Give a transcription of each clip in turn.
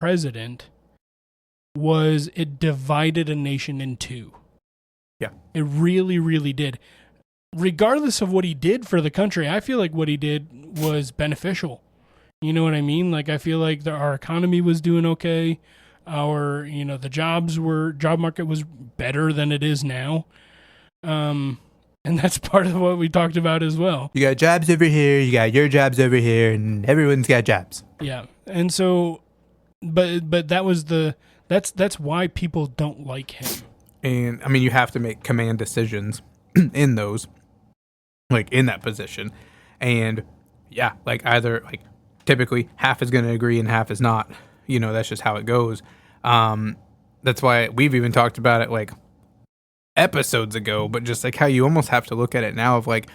president was it divided a nation in two. Yeah. It really, really did. Regardless of what he did for the country, I feel like what he did was beneficial. You know what I mean? Like, I feel like our economy was doing okay. The job market was better than it is now. And that's part of what we talked about as well. You got jobs over here, you got your jobs over here, and everyone's got jobs. Yeah. And so, but that's why people don't like him. And I mean, you have to make command decisions in those, like in that position. And yeah, like either like typically half is going to agree and half is not. That's just how it goes. That's why we've even talked about it like episodes ago, but just like how you almost have to look at it now of like,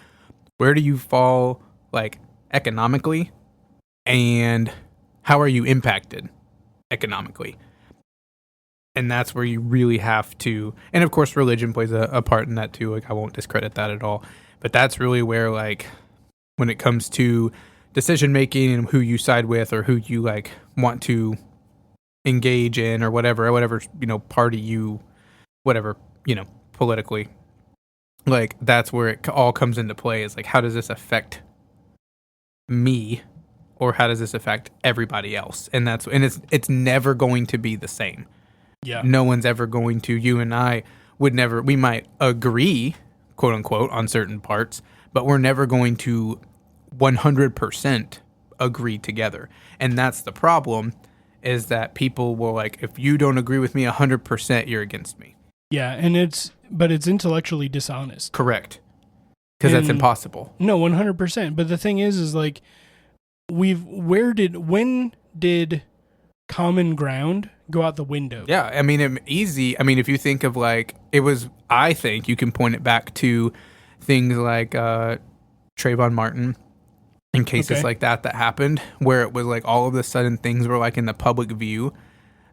where do you fall like economically and how are you impacted economically? And that's where you really have to, and of course religion plays a part in that too. Like I won't discredit that at all, but that's really where like, when it comes to decision making and who you side with or who you like want to engage in or whatever, party you, whatever, politically, like that's where it all comes into play is like, how does this affect me or how does this affect everybody else? And it's never going to be the same. Yeah. No one's ever going to, you and I we might agree, quote unquote, on certain parts, but we're never going to 100% agree together. And that's the problem, is that people will like, if you don't agree with me 100%, you're against me. Yeah, and it's intellectually dishonest. Correct. Because that's impossible. No, 100%. But the thing is like, when did common ground go out the window? Yeah, I mean, easy. I mean, if you think of like, I think you can point it back to things like Trayvon Martin and cases like that happened, where it was like all of a sudden things were like in the public view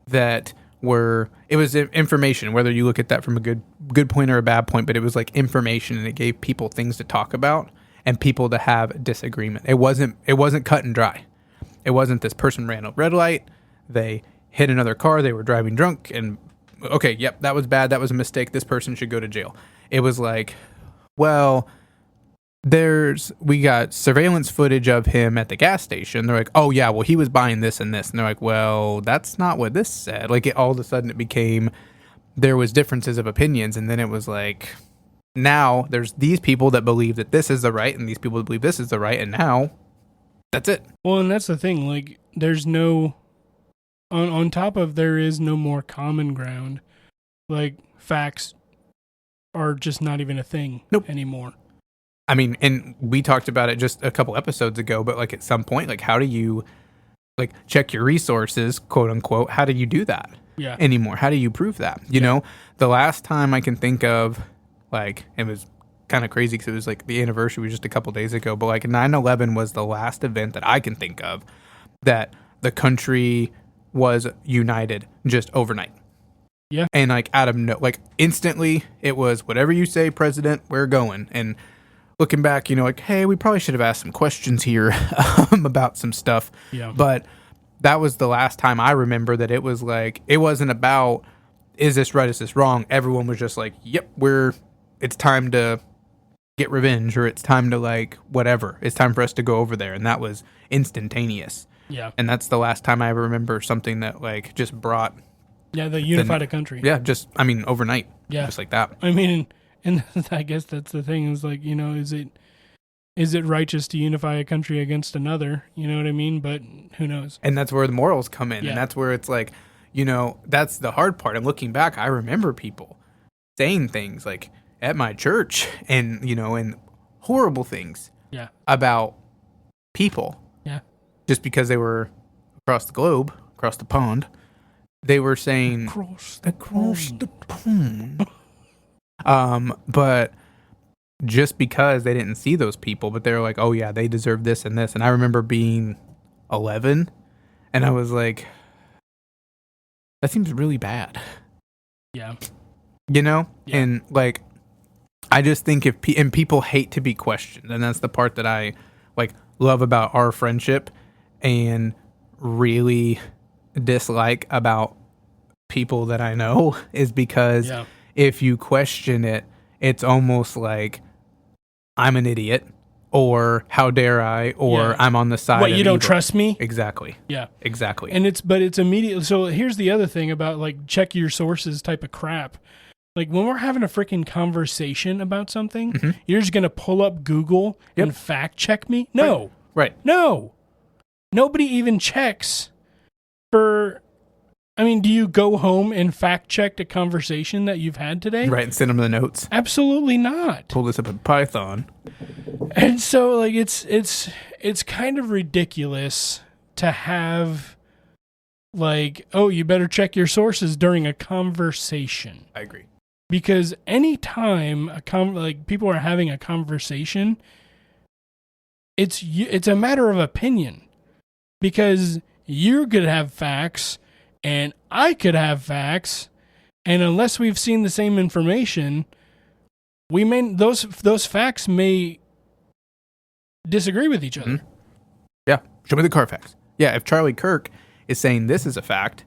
that it was information, whether you look at that from a good point or a bad point, but it was like information and it gave people things to talk about and people to have disagreement. It wasn't cut and dry. It wasn't this person ran a red light, they hit another car, they were driving drunk, and okay, yep, that was bad, that was a mistake, this person should go to jail. It was like, well, we got surveillance footage of him at the gas station. They're like, oh yeah, well he was buying this and this. And they're like, well, that's not what this said. Like all of a sudden it became, there was differences of opinions. And then it was like, now there's these people that believe that this is the right and these people that believe this is the right. And now that's it. Well, and that's the thing. Like there's no, on top of there is no more common ground. Like facts are just not even a thing anymore. I mean, and we talked about it just a couple episodes ago, but like at some point, like how do you like check your resources, quote unquote? How do you do that anymore? How do you prove that? You know, the last time I can think of, like, it was kind of crazy because it was like the anniversary was just a couple days ago, but like 9/11 was the last event that I can think of that the country was united just overnight. Yeah. And like like instantly it was whatever you say, president, we're going. And looking back, like, hey, we probably should have asked some questions here about some stuff. Yeah. But that was the last time I remember that it was like, it wasn't about, is this right, is this wrong? Everyone was just like, yep, it's time to get revenge, or it's time to like, whatever. It's time for us to go over there. And that was instantaneous. Yeah. And that's the last time I ever remember something that like just brought. Yeah, that unified a country. Yeah, overnight. Yeah. Just like that. I mean, and I guess that's the thing is like, is it righteous to unify a country against another? You know what I mean? But who knows? And that's where the morals come in. Yeah. And that's where it's like, that's the hard part. And looking back, I remember people saying things like at my church and, and horrible things about people. Yeah. Just because they were across the globe, across the pond, they were saying across the pond. But just because they didn't see those people, but they were like, oh yeah, they deserve this and this. And I remember being 11 and I was like, that seems really bad. Yeah. Yeah. And like, I just think and people hate to be questioned. And that's the part that I like love about our friendship and really dislike about people that I know is because Yeah. if you question it, it's almost like I'm an idiot, or how dare I, or Yeah. I'm on the side What, of you don't evil. trust me? Exactly. Yeah. Exactly. And it's immediate. So here's the other thing about like check your sources type of crap. Like when we're having a freaking conversation about something, you're just going to pull up Google and fact check me? No. Right. No. Nobody even checks for, I mean, do you go home and fact check a conversation that you've had today? Right, and send them the notes. Absolutely not. Pull this up in Python. And so like it's kind of ridiculous to have like, oh, you better check your sources during a conversation. I agree. Because anytime like people are having a conversation, it's a matter of opinion. Because you could have facts and I could have facts, and unless we've seen the same information, we may those facts may disagree with each other. Yeah, show me the Carfax. Yeah, if Charlie Kirk is saying this is a fact,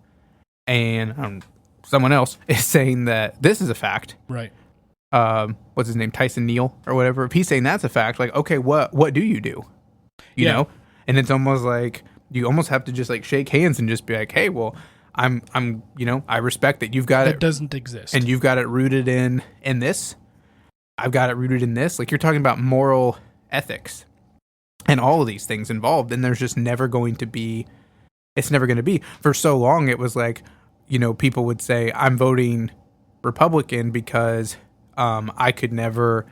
and someone else is saying that this is a fact, Right. What's his name, Tyson Neal or whatever, if he's saying that's a fact, like, okay, what do? You Yeah. know? And it's almost like you almost have to just like shake hands and just be like, hey, well, I'm I respect that you've got That it doesn't exist. and you've got it rooted in this. I've got it rooted in this. Like, you're talking about moral ethics and all of these things involved, and there's just never going to be. It's never going to be. For so long, it was like, people would say, I'm voting Republican because I could never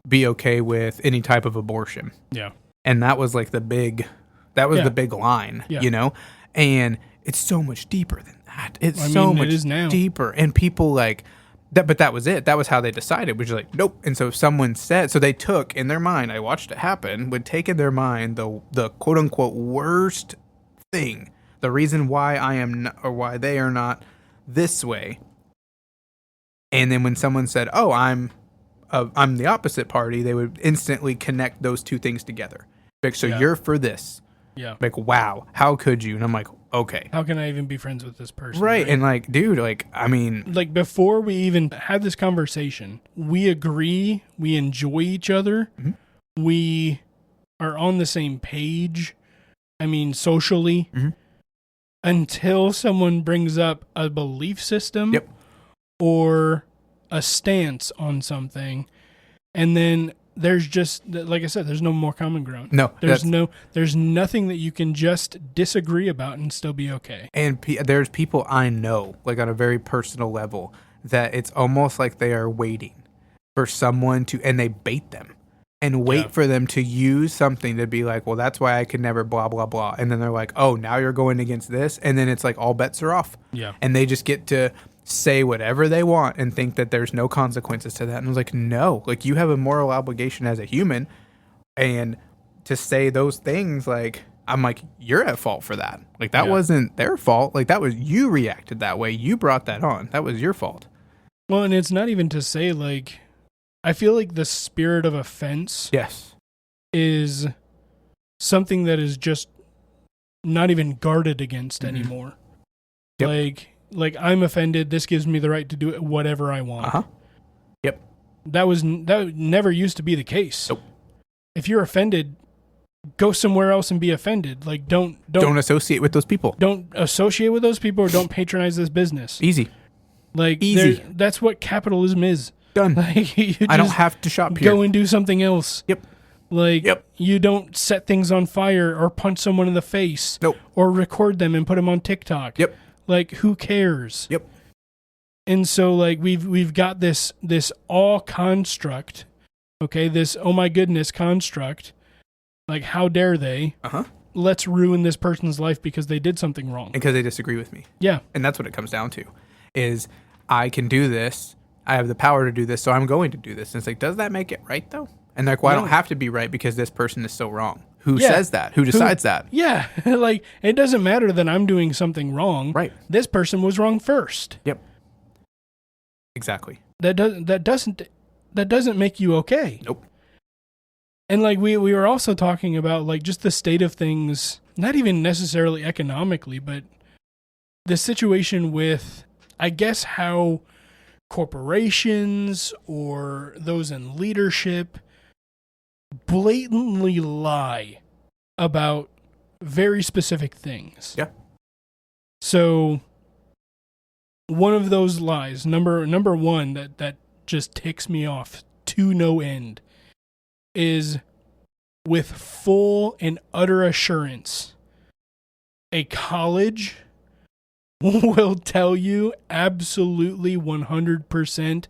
be okay with any type of abortion. Yeah. And that was like the big line, Yeah. And it's so much deeper than that. It's I so mean, much it is now. deeper. And people like that, but that was it. That was how they decided, which is like, nope. And so if someone said, so they took in their mind, I watched it happen, would take in their mind the quote unquote worst thing, the reason why I am not, or why they are not this way. And then when someone said, oh, I'm the opposite party, they would instantly connect those two things together. Like, so you're for this. Yeah. Like, wow, how could you? And I'm like, okay. How can I even be friends with this person? Right. And like, dude, like, I mean, like before we even had this conversation, we agree, we enjoy each other, we are on the same page. I mean, socially, until someone brings up a belief system or a stance on something, and then there's just, like I said, there's no more common ground. No, there's nothing that you can just disagree about and still be okay. And there's people I know, like on a very personal level, that it's almost like they are waiting for someone to, and they bait them and wait for them to use something to be like, well, that's why I could never blah, blah, blah. And then they're like, oh, now you're going against this. And then it's like all bets are off. Yeah. And they just get to say whatever they want and think that there's no consequences to that. And I was like, no, like, you have a moral obligation as a human, and to say those things, like, I'm like, you're at fault for that. Like, that wasn't their fault. Like, that was, you reacted that way. You brought that on. That was your fault. Well, and it's not even to say, like, I feel like the spirit of offense is something that is just not even guarded against anymore. Like I'm offended. This gives me the right to do it whatever I want. Yep. That never used to be the case. Nope. If you're offended, go somewhere else and be offended. Like don't associate with those people. Don't associate with those people, or don't patronize this business. Easy. Like easy. That's what capitalism is. Done. Like, I don't have to shop here. Go and do something else. Yep. Like, you don't set things on fire or punch someone in the face. Nope. Or record them and put them on TikTok. Yep. Like, who cares? Yep. And so, like, we've got this all construct, okay? This, oh my goodness, construct. Like, how dare they? Let's ruin this person's life because they did something wrong. Because they disagree with me. Yeah. And that's what it comes down to, is I can do this. I have the power to do this, so I'm going to do this. And it's like, does that make it right, though? And like, well, I don't have to be right because this person is so wrong. Who says that? Who decides that? Yeah. Like, it doesn't matter that I'm doing something wrong. Right. This person was wrong first. Yep. Exactly. That doesn't make you okay. Nope. And like we were also talking about like just the state of things, not even necessarily economically, but the situation with, I guess, how corporations or those in leadership blatantly lie about very specific things. Yeah. So one of those lies, number one, that just ticks me off to no end, is with full and utter assurance, a college will tell you absolutely 100%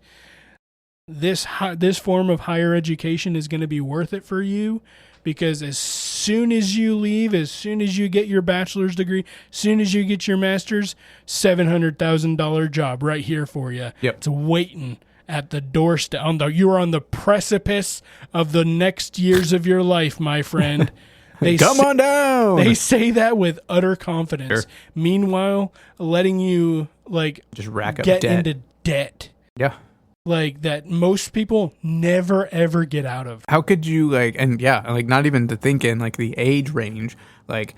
this form of higher education is going to be worth it for you, because as soon as you leave, as soon as you get your bachelor's degree, as soon as you get your master's, $700,000 job right here for you. Yep. It's waiting at the doorstep. You're on the precipice of the next years of your life, my friend. Come on down. They say that with utter confidence. Sure. Meanwhile, letting you just rack up get debt. into debt. Yeah. Like that most people never ever get out of. How could you not even to think in like the age range, like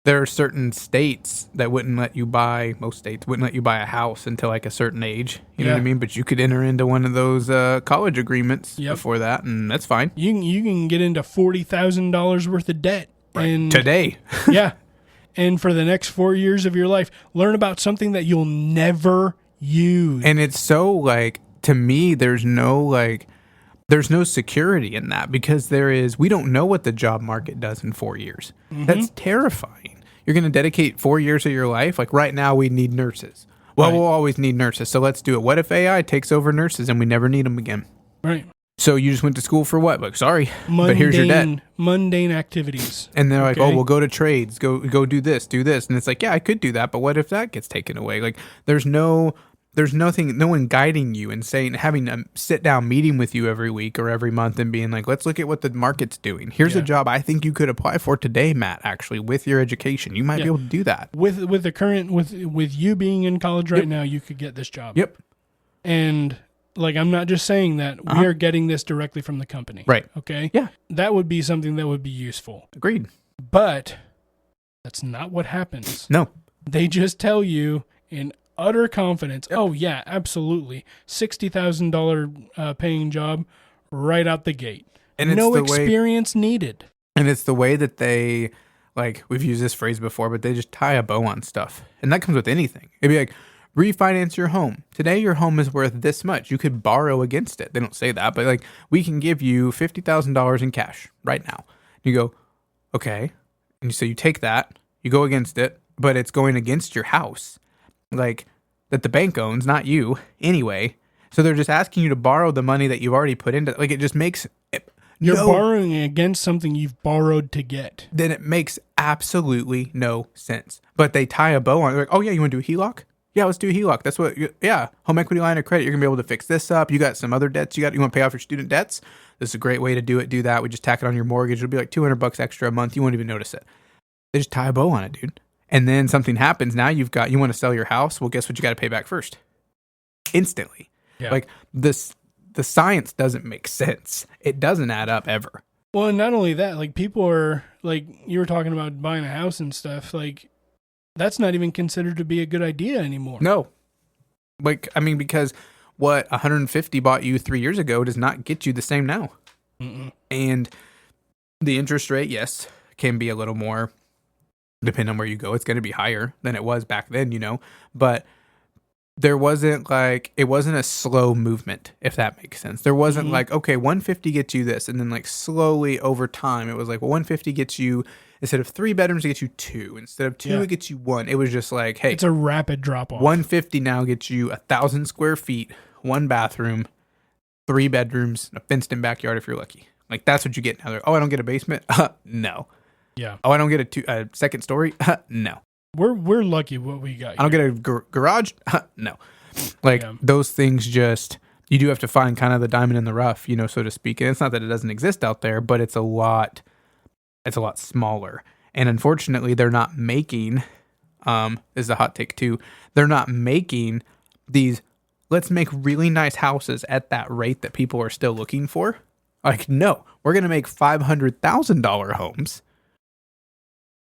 there are certain states that most states wouldn't let you buy a house until like a certain age. You know what I mean? But you could enter into one of those college agreements before that, and that's fine. You can get into $40,000 worth of debt. Right. And Today. Yeah. And for the next 4 years of your life, learn about something that you'll never use. And it's so like, to me, there's no security in that, because we don't know what the job market does in 4 years. Mm-hmm. That's terrifying. You're going to dedicate 4 years of your life. Like right now we need nurses. Well, right. We'll always need nurses. So let's do it. What if AI takes over nurses and we never need them again? Right. So you just went to school for what? Like, sorry, but here's your debt. Mundane activities. And they're like, oh, we'll go to trades, go do this. And it's like, yeah, I could do that, but what if that gets taken away? Like, there's no one guiding you and having a sit down meeting with you every week or every month and being like, let's look at what the market's doing. Here's a job I think you could apply for today, Matt, actually, with your education. You might be able to do that. With you being in college right now, you could get this job. Yep. And like, I'm not just saying that. We are getting this directly from the company. Right. Okay? Yeah. That would be something that would be useful. Agreed. But that's not what happens. No. They just tell you in utter confidence, oh, yeah, absolutely. $60,000 paying job right out the gate. And no experience needed. And it's the way that they, like, we've used this phrase before, but they just tie a bow on stuff. And that comes with anything. It'd be like, refinance your home. Today, your home is worth this much. You could borrow against it. They don't say that, but like, we can give you $50,000 in cash right now. You go, okay. And so you take that, you go against it, but it's going against your house, like, that the bank owns, not you anyway. So they're just asking you to borrow the money that you've already put into, like, it just makes it, you're borrowing against something you've borrowed to get. Then it makes absolutely no sense. But they tie a bow on it. They're like, oh yeah, you want to do a HELOC? Yeah, let's do a HELOC. That's what, home equity line of credit. You're going to be able to fix this up. You got some other debts. You want to pay off your student debts. This is a great way to do it. Do that. We just tack it on your mortgage. It'll be like $200 extra a month. You won't even notice it. They just tie a bow on it, dude. And then something happens. Now you want to sell your house. Well, guess what? You got to pay back first. Instantly. Yeah. Like the science doesn't make sense. It doesn't add up ever. Well, and not only that, like, people are, like, you were talking about buying a house and stuff, like, that's not even considered to be a good idea anymore. No. Like, I mean, because what 150 bought you 3 years ago does not get you the same now. Mm-mm. And the interest rate, yes, can be a little more, depending on where you go. It's going to be higher than it was back then, but it wasn't a slow movement, if that makes sense. There wasn't like, okay, 150 gets you this. And then like slowly over time, it was like, well, 150 gets you, instead of 3 bedrooms, it gets you 2. Instead of 2, it gets you 1. It was just like, hey, it's a rapid drop off. 150 now gets you 1,000 square feet, 1 bathroom, 3 bedrooms, a fenced in backyard if you're lucky. Like, that's what you get now. They're, oh, I don't get a basement? No. Yeah. Oh, I don't get a second story? No. We're lucky what we got. I don't get a garage? No. Like, those things just, you do have to find kind of the diamond in the rough, so to speak. And it's not that it doesn't exist out there, but it's a lot smaller. And unfortunately, they're not making, is a hot take too, they're not making these, let's make really nice houses at that rate that people are still looking for. Like, no, we're going to make $500,000 homes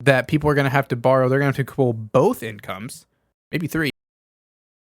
that people are going to have to borrow. They're going to have to pull both incomes maybe 3.